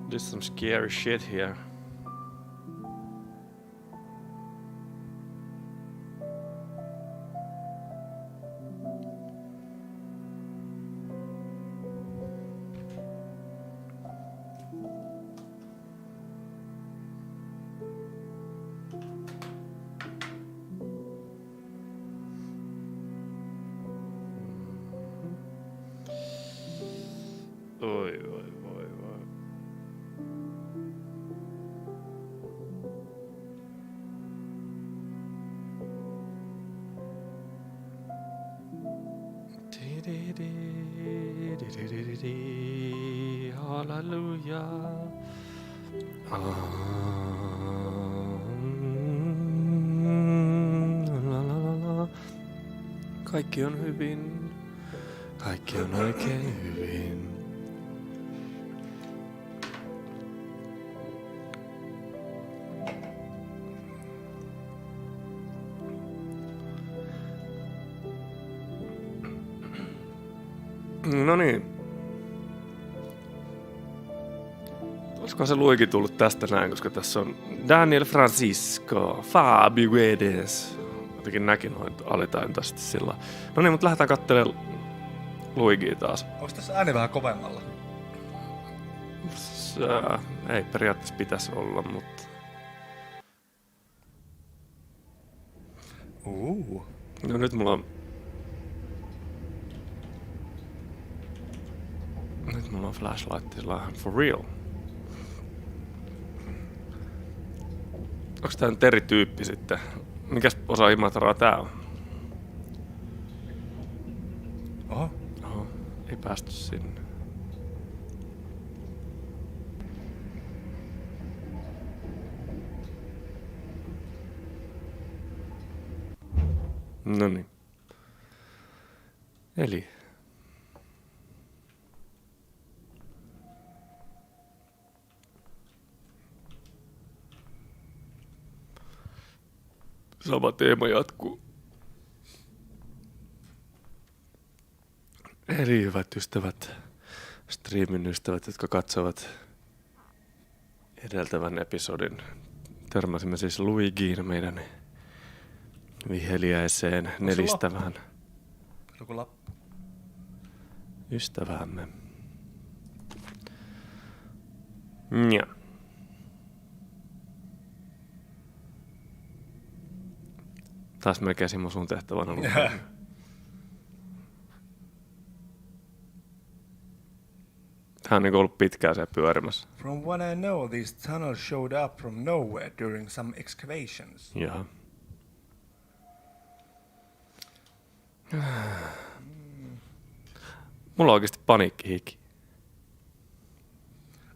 There's some scary shit here. Oi. Halleluja. Kaikki on hyvin. Kaikki on oikein hyvin. No niin. Olisiko se luikin tullut tästä näin, koska tässä on Daniel Francisco, Fabio Guedes. Jotenkin näkin noin alitaintaisesti sillä. No niin, mutta lähdetään katselemaan Luigia taas. Onko tässä ääni vähän kovemmalla? Ei periaatteessa pitäisi olla, mutta... No nyt mulla on... Nyt mulla on flashlight sillä for real. Onks tää nyt eri tyyppi sitten? Mikäs osa Imatraa tää on? Oho. Ei päästy sinne. Noniin. Eli... Sama teema jatkuu. Eli hyvät ystävät, streamin ystävät, jotka katsovat edeltävän episodin. Törmäsimme siis Luigiin, meidän viheliäiseen nelistävään ystävämme. Ja. Taas melkein Simo sun tehtävänä ollut. Tää on niinku ollut pitkään se pyörimässä. From what I know, these tunnels showed up from nowhere during some excavations. Jaha. Mulla on oikeesti paniikkihiki.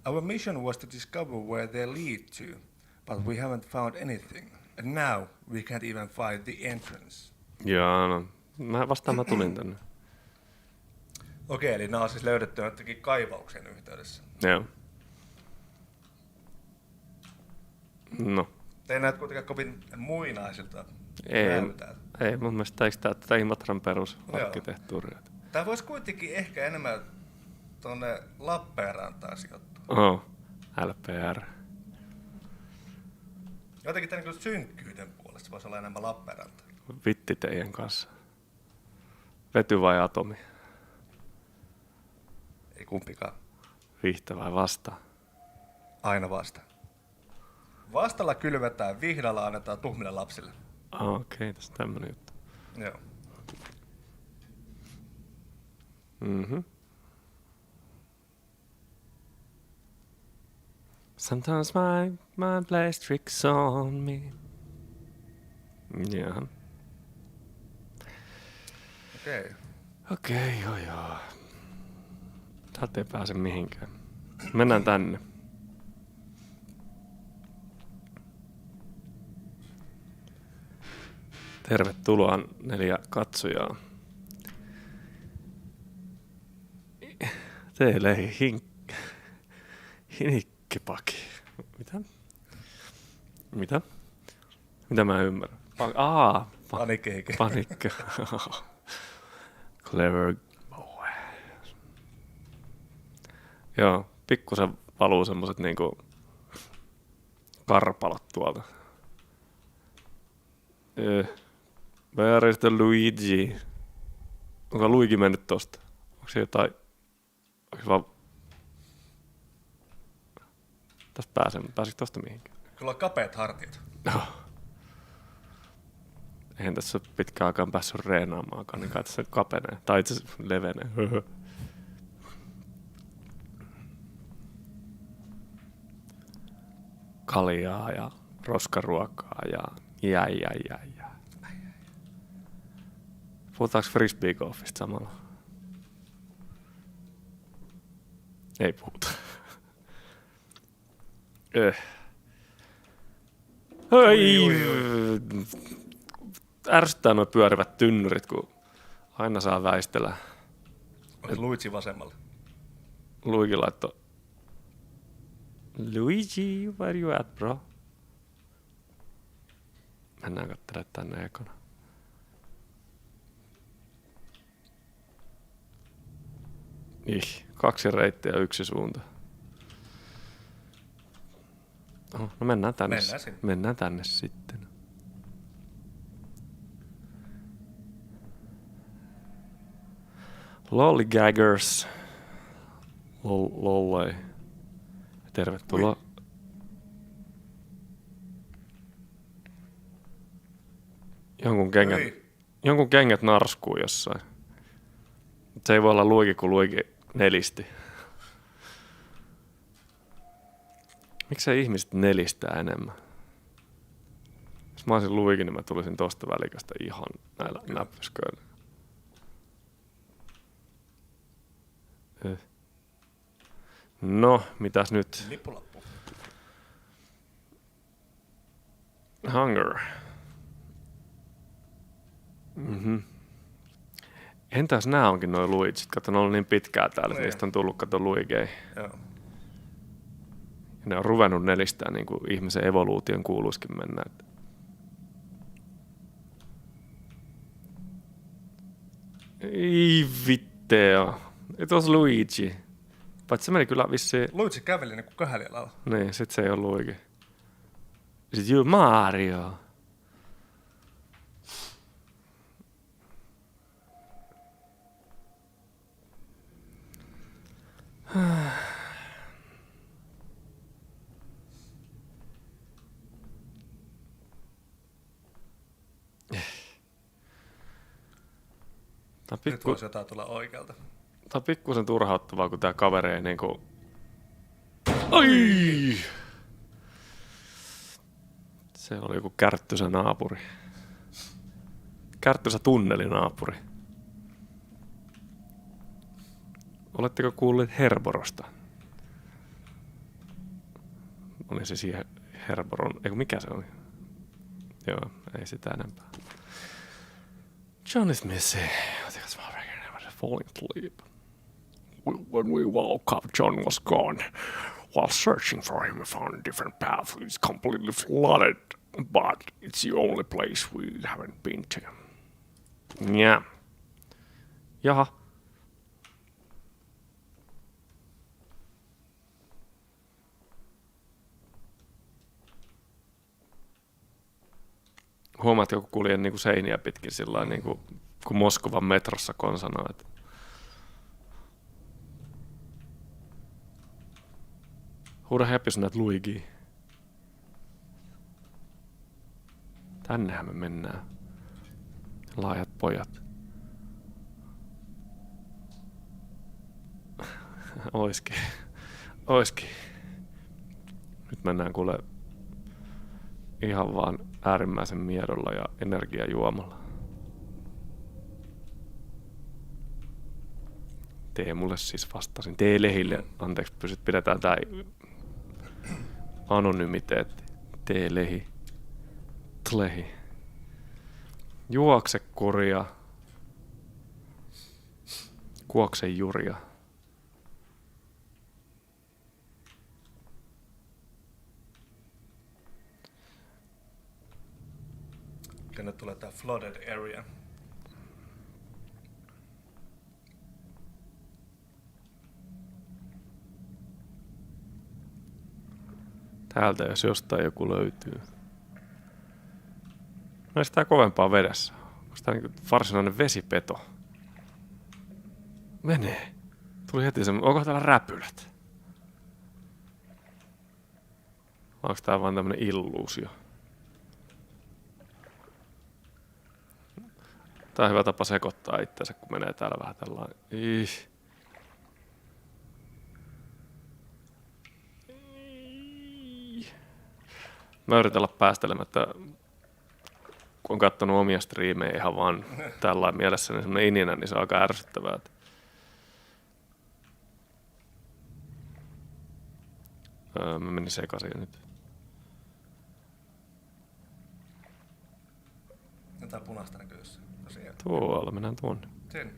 Our mission was to discover where they lead to, but we haven't found anything. And now we can't even find the entrance. Jaa, no. Mä tulin tänne. Okei, eli nämä on siis löydetty jotenkin kaivauksen yhteydessä. Joo. No. Ei näytä kuitenkaan kovin muinaisilta Ei, näytää. ei mun mielestä eikö tää tätä Imatran perusarkkitehtuuria? Tää voisi kuitenkin ehkä enemmän tonne Lappeenrantaan sijoittua. Oh, LPR. Jotenkin tämän niin synkkyyden puolesta voisi olla enemmän Lappeenrantaa. Vitti teidän kanssa. Vety vai atomi? Ei kumpikaan. Vihtä vai vasta? Aina vasta. Vastalla kylvetään, vihdalla annetaan tuhmille lapsille. Okei, tässä on tämmönen juttu. Joo. Mhm. Sometimes my mind plays tricks on me. Jaha. Okei, joo. Täältä ei pääse mihinkään. Mennään tänne. Tervetuloa 4 katsojaa. Teille hinikkipaki. Mitä? Mitä mä ymmärrän? Paniikki. Clever boy. Joo, pikkusen valuu semmoset niinku karpalot tuolta. Where is the Luigi? Onko Luigi mennyt tosta? Onko se jotain... Onko se vaan... Tästä pääsikö tosta mihinkään? Kyllä on kapeat hartiat. No. Eihän tässä ole pitkään aikaan päässyt reenaamaankaan, niin kai tässä nyt kapenee. Tai itse asiassa levenee. Kaljaa ja roskaruokaa ja jää. Puhutaanko frisbeegolfista samalla? Ei puhuta. Ärsyttää nuo pyörivät tynnyrit, kun aina saa väistellä. Olet Luigi vasemmalla. Luigi laittoi Luigi, where you at, bro? Mennään katselemaan tänne ekana. Kaksi reittiä, yksi suunta. No mennään tänne. Mennään tänne sitten. Lollygaggers. Lollei. Tervetuloa. Jonkun kengät narskuu jossain. Se ei voi olla Luigi, kun Luigi nelisti. Miksei ihmiset nelistää enemmän? Jos mä olisin Luigi, niin mä tulisin tosta välikästä ihan näillä näppysköillä. No, mitäs nyt? Lippulappu. Hunger. Entäs nää onkin noi Luigit? Kato, ne on ollut niin pitkään täällä, että niistä on tullut kato Luigei. Joo. Ja ne on ruvennut nelistää niin kuin ihmisen evoluution kuuluisikin mennä. Ei vitteo. Et ois Luigi. Paitsi se meni kyllä vissiin... Luigi käveli niin kuin kahdeljalla. Niin, sit se ei ole Luigi. Sit you Mario. Nyt voisi jotain tulla oikealta. Tää on pikkusen turhauttavaa, kun tää kaveri ei niinku... Ai! Siellä oli joku Kärttysä naapuri. Kärttysä tunnelinaapuri. Oletteko kuulleet Herborosta? Oli se siihen Herboron... Eiku mikä se oli? Joo, ei sitä enempää. John is missing. I think it's falling asleep. When we woke up, John was gone. While searching for him, we found a different path. It's completely flooded, but it's the only place we haven't been to. Yeah. Jaha. Huomaat, joku kuljen niinku seiniä pitkin sillä niinku, kun Moskovan metrossa konsanoo, että huuda hep, jos näet Luigi. Tännehän me mennään. Laajat pojat. Oiski. Nyt mennään kuule ihan vaan äärimmäisen miedolla ja energiajuomalla. Teemulle siis vastasin. T-lehille, anteeksi, pidetään tää anonymiteetti. T-lehi. Tlehi. Juokse kuria. Kuokse juria. Tänne tulee tää flooded area. Täältä jos jostain joku löytyy. No tää kovempaa vedessä. Onko tää niinku varsinainen vesipeto? Menee. Tuli heti se. Onko täällä räpylät? Onko tää vaan tämmönen illuusio? Tää on hyvä tapa sekoittaa itseänsä, kun menee täällä vähän tällainen. Mä yritän olla päästelemättä, kun on kattonut omia striimejä ihan vaan tällainen mielessä, niin semmonen ininä, niin se on aika ärsyttävää. Mä menin sekaisin nyt. Jotain punaista näkyy jossain. Tuolla, mennään tuonne. Sen.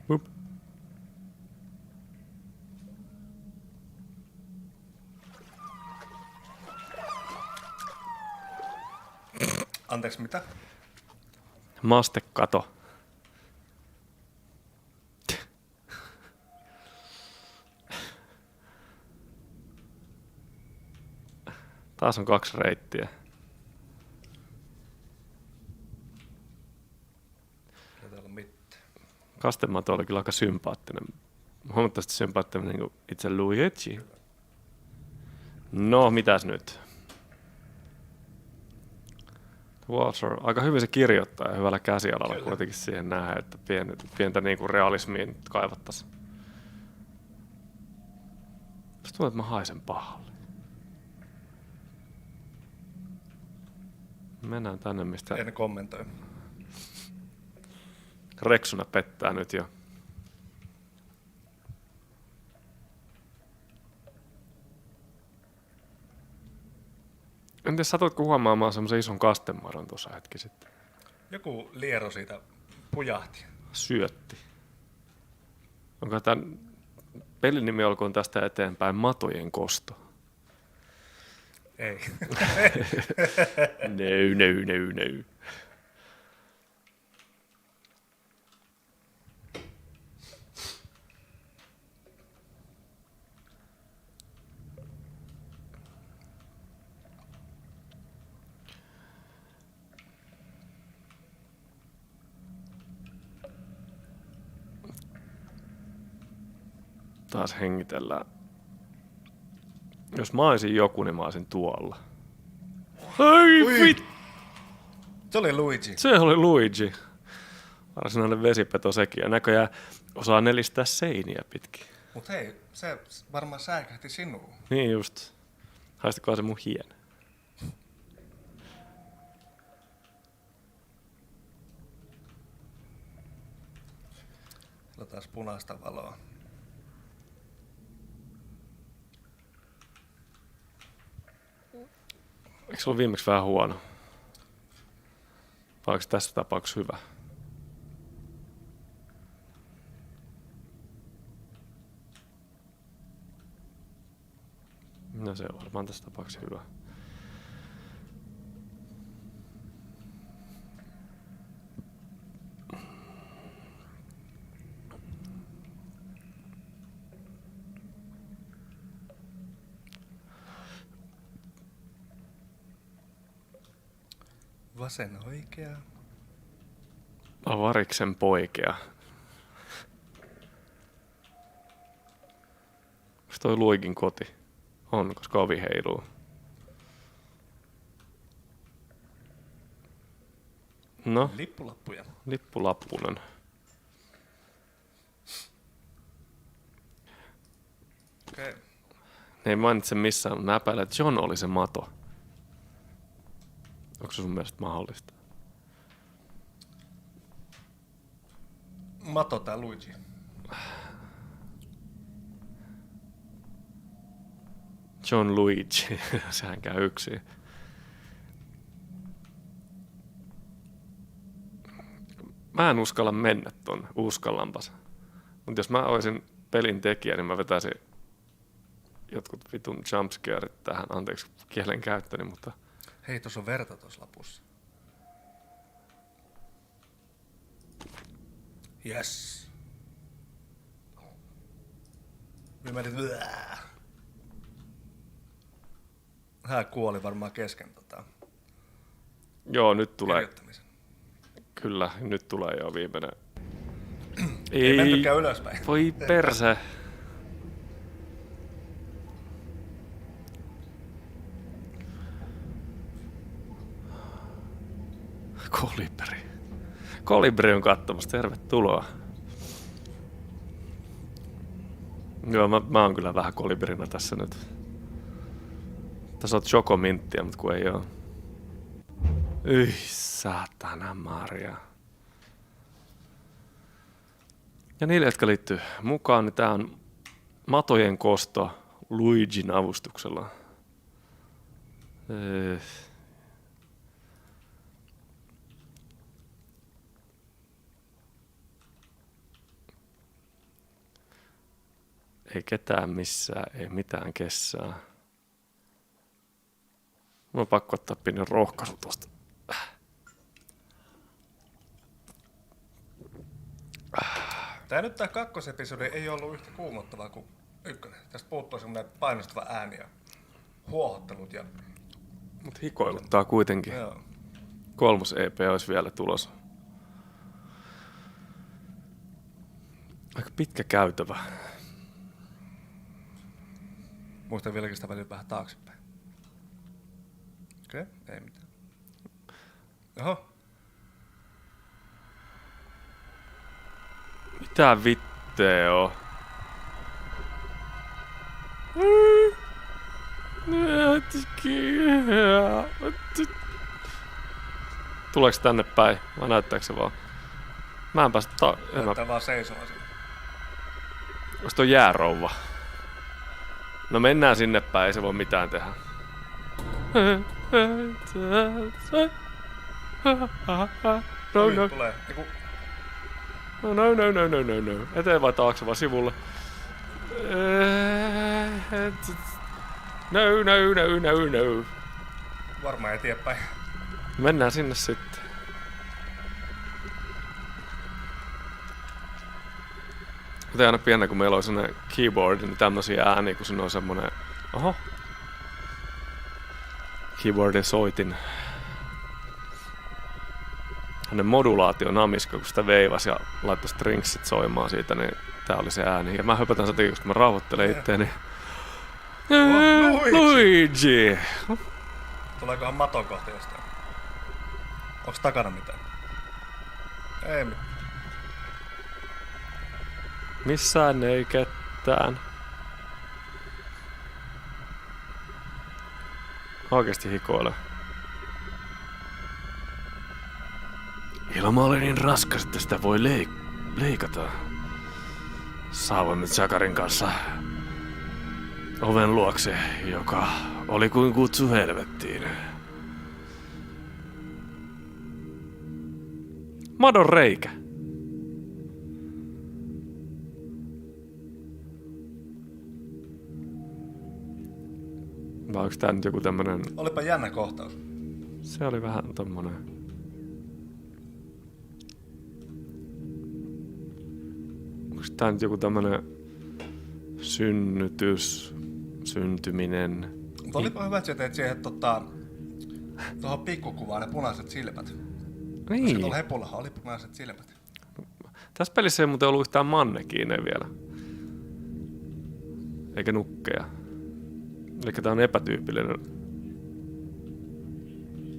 Hup. Anteeksi, mitä? Mastekato. Taas on 2 reittiä. Ei täällä ole mitään. Kastemato oli kyllä aika sympaattinen. Huomattavasti sympaattinen niin kuin itse Luigi. No, mitäs nyt? Water. Aika hyvin se kirjoittaa ja hyvällä käsialalla Kyllä. kuitenkin siihen nähdään, että pientä niin kuin realismia nyt kaivattaisiin. Musta tuntuu, että mä haisen pahalle. Mennään tänne, mistä En kommentoi. Reksuna pettää nyt jo. En tiedä, satuitko huomaamaan semmoisen ison kastemadon tuossa hetki sitten. Joku liero siitä pujahti. Syötti. Onko tämän pelin nimi olkoon tästä eteenpäin Matojen kosto? Ei. No. Taas hengitellään. Jos mä olisin joku, niin mä olisin tuolla. Ai vittu! Se oli Luigi. Se oli Luigi. Varsinainen vesipeto sekin. Ja näköjään osaa nelistää seiniä pitkin. Mut hei, se varmaan säikähti sinuun. Niin just. Haistikohan se mun hien. Sillä on taas punaista valoa. Eikö se ollut viimeksi vähän huono? Vai onko tässä tapauksessa hyvä? No se on varmaan tässä tapauksessa hyvä. Vasen oikea. Avariksen poikea. Onko toi Luigin koti? On, koska ovi heiluu. No, Lippulappuja. lippulappunen. Okei. Okay. Ne ei mainitse missään, mutta näpäillä, että John oli se mato. Onko se sun mielestä mahdollista? Mato tää Luigi. John Luigi, sehän käy yksin. Mä en uskalla mennä ton, uskallanpas. Mutta jos mä olisin pelin tekijä, niin mä vetäisin jotkut vitun jumpscareit tähän. Anteeksi kielen käyttöni, mutta Hei, tuossa on verta tuossa lapussa. Yes. Me menit... Hän kuoli varmaan kesken Joo, nyt tulee. kirjoittamisen. Kyllä, nyt tulee jo viimeinen. Ei mentykään ylöspäin. Voi perse. Kolibri. Kolibri on katsomassa, tervetuloa. Joo, mä oon kyllä vähän kolibrina tässä nyt. Tässä on chokominttiä, mutta kun ei oo. Saatana Maria. Ja niille, jotka liittyy mukaan, niin tää on matojen kosto Luigin avustuksella. Ei ketään missään, ei mitään kessää. Mun on pakko ottaa pieni rohkaisu tosta. Tää kakkosepisodi ei ollut yhtä kuumottavaa kuin ykkönen. Tästä puuttuu semmoinen painostava ääni ja huohottelut ja... Mut hikoiluttaa kuitenkin. Joo. 3. EP olisi vielä tulossa. Aika pitkä käytävä. Muistan vieläkin sitä välillä vähän taaksepäin. Okei, ei mitään. Oho. Mitä vitteä on? Tuleeko tänne päin? Vai näyttääkö se vaan? Mä en päästä Näyttää vaan seisomaan siinä. Onko toi jäärouva? No mennään sinne päin, ei se voi mitään tehdä. No, no. Tulee. Eiku... No. Eteen vai taakse vai sivulle? No. Varmaan eteenpäin. Mennään sinne sitten. Mutta aina pienä, kun meillä on sellainen keyboard, niin tämmösiä ääniä, kun siinä on semmonen... Oho. Keyboardin soitin. Hänen modulaationamiska, kun sitä veivasi ja laittoi stringsit soimaan siitä, niin tää oli se ääni. Ja mä höpötän sen takia, koska mä rauhoittelen itteeni. Luigi! Tuleekohan maton kohta jostain? Onks takana mitään? Ei mitään. Missään ei ketään. Oikeesti hikoile. Ilma oli niin raskas, että sitä voi leikata. Saavuimme Zakarin kanssa oven luokse, joka oli kuin kutsu helvettiin. Madon reikä. Vai onks tää nyt joku tämmönen... Olipa jännä kohtaus. Se oli vähän tommonen... Onks tää nyt joku tämmönen... Synnytys... Syntyminen... Mutta olipa hyvä, että sä teet siihen tuohon pikkukuvaan ne punaiset silmät. Niin. Koska tuolla hepullahan oli punaiset silmät. Tässä pelissä ei muuten ollut yhtään mannekiineja vielä. Eikä nukkeja. Eli tää on epätyypillinen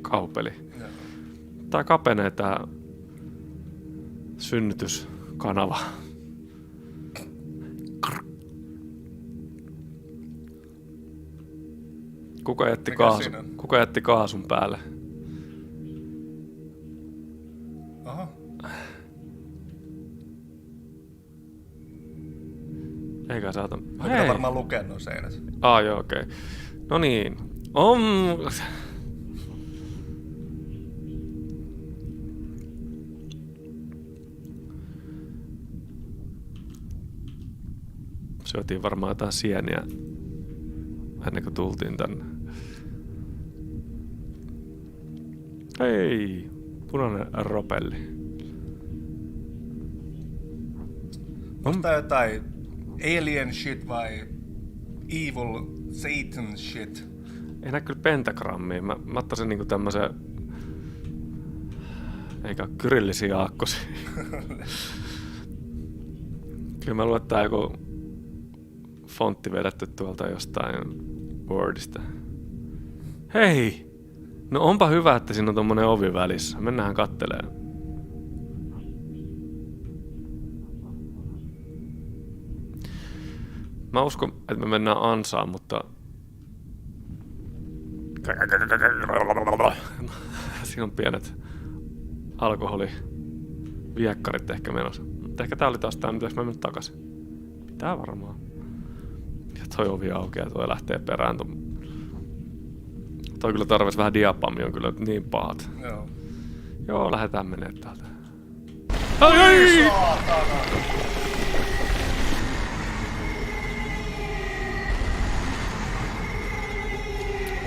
kaupeli. Joo. Tää kapenee tää synnytyskanava. Kuka jätti kaasun päälle? Oho. Eikä saata... Mä pitää varmaan lukea nuo seinät. Joo, okei. No niin. Syötiin varmaan jotain sieniä ennen kuin tultiin tänne. Hei! Punainen ropelli. Onko tää jotain alien shit vai evil Satan shit? Ei näe kyllä pentagrammia. Mä ottaisin niinku tämmösen... Eikä kyrillisiä aakkosia. Kyllä mä luulen, että tää on joku fontti vedetty tuolta jostain Wordista. Hei! No onpa hyvä, että siinä on tommonen ovi välissä. Mennään katteleen. Mä uskon, että me mennään ansaan, mutta... Siinä on pienet alkoholiviekkarit ehkä menossa. Mutta ehkä tää oli taas tää, mitä mä menen takaisin. Pitää varmaan. Ja toi ovi aukeaa ja toi lähtee perään. Toi kyllä tarvitsisi vähän diapamia, on kyllä niin pahat. Joo. Joo, lähdetään menee täältä. Ai! Saatana!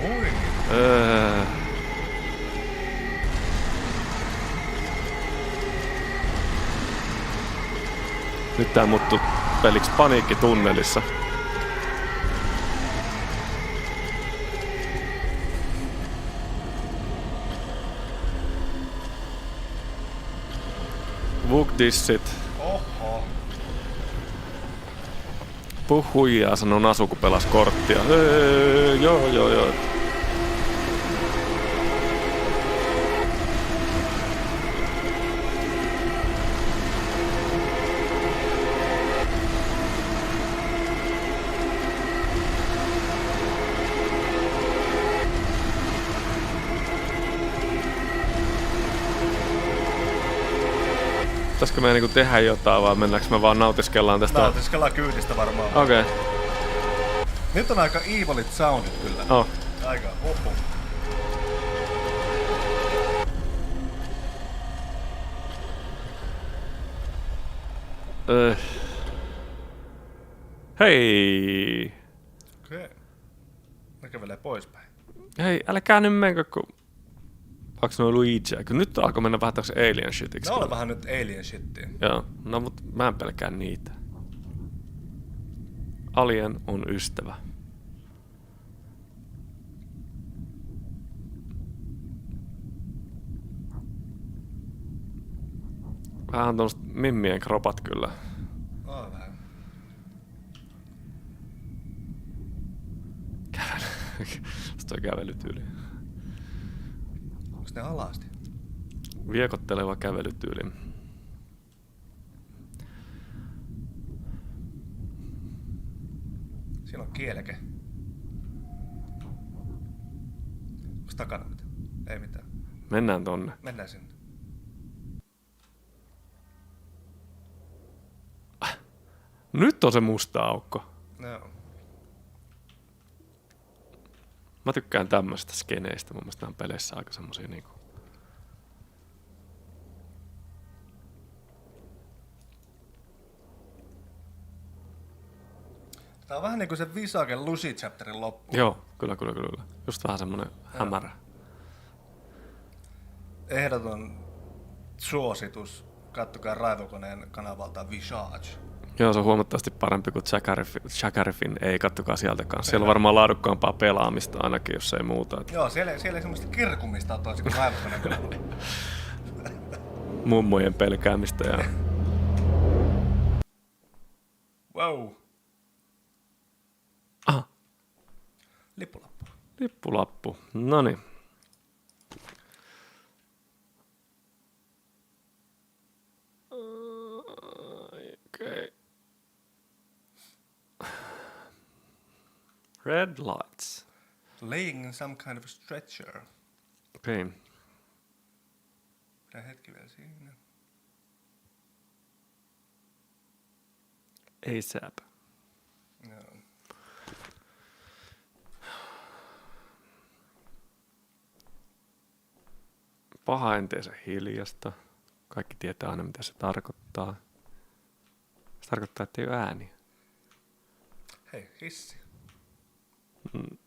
Oi! Nyt tää muuttuu peliksi paniikkitunnelissa. Vugdissit. Oho! Puh huijaa, sanoo Nasu, kun pelas korttia. Joo. Pitäisikö me niinku tehdä jotain vai mennäänkö me vaan nautiskellaan tästä? Nautiskellaan kyydistä varmaan. Okei. Okay. Nyt on aika evilit soundit kyllä. Oh. Aika huhu. Hei! Okei. Okay. Ne kävelee poispäin. Hei, älkää nyt menkö, kun... Onko ne Luigi? Kun nyt alkoi mennä vähän täksi alien shitiksi. Ne on vähän nyt alien shittiä. Joo, no mut mä en pelkää niitä. Alien on ystävä. Vähän tommoset mimmien kropat kyllä. Oh, vähän. Toi kävelytyyli. Onks ne alasti? Viekotteleva kävelytyyli. Siinä on kieleke. Onks takana mitään? Ei mitään. Mennään tonne. Mennään sinne. Nyt on se musta aukko. Joo. Mä tykkään tämmöistä skeneistä. Mun mielestä nämä on peleissä aika semmosia niinku... Tää on vähän niinku se Visage Lucy Chapterin loppu. Joo, kyllä. Just vähän semmonen hämärä. Ehdoton suositus. Kattokaa Raivokoneen kanavalta Visage. Joo, se on huomattavasti parempi kuin Chakarifin. Ei, kattokaa sieltä kanssa. Siellä on varmaan laadukkaampaa pelaamista ainakin, jos ei muuta. Joo, siellä ei semmoista kirkumista ole toisin kuin Raivokoneen kanavalla. Mummojen pelkäämistä ja... Wow. Aha, Lippulappu. lippulappu. Noniin. Okay. Red lights. Laying in some kind of a stretcher. Okei. Okay. Pidä hetki vielä siinä. ASAP. Joo. Pahaenteensä hiljasta. Kaikki tietää aina, mitä se tarkoittaa. Se tarkoittaa, että ei ole ääniä. Hei, hissi.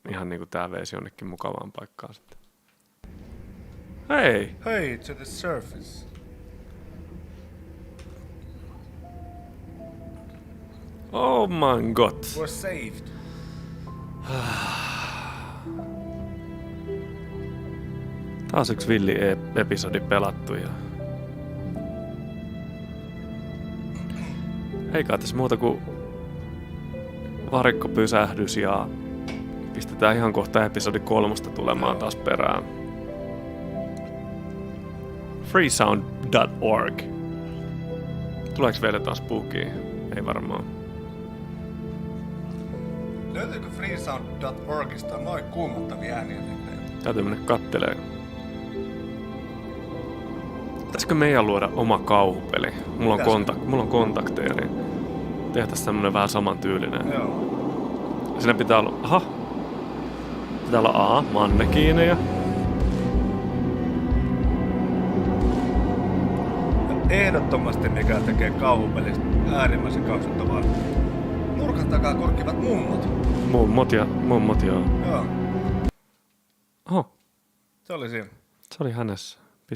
Ihan niinku tää veisi jonnekin mukavaan paikkaan sitten. Hei! Hey, to the surface. Oh my god. We're saved. Taas yksi villi-episodi pelattu ja... Eikä tässä muuta kuin varikkopysähdys ja pistetään ihan kohta episodi 3 tulemaan taas perään. freesound.org. Tuleeko vielä jotain spookia? Ei varmaan. Löytyykö freesound.orgista noin kuumottavia ääniä nyt? Täytyy mennä kattelee. Pitäisikö meidän luoda oma kauhupeli? Mulla on kontakteja, niin tehtäisiin tämmönen vähän samantyylinen. Joo. Siinä pitää olla... Pitää olla mannekiineja. Ehdottomasti mikä tekee kauhupelistä äärimmäisen kauhistuttavan. Nurkan takaa kurkkivat mummot. Mummot joo. Joo. Oho, Se oli siinä. se oli hänessä.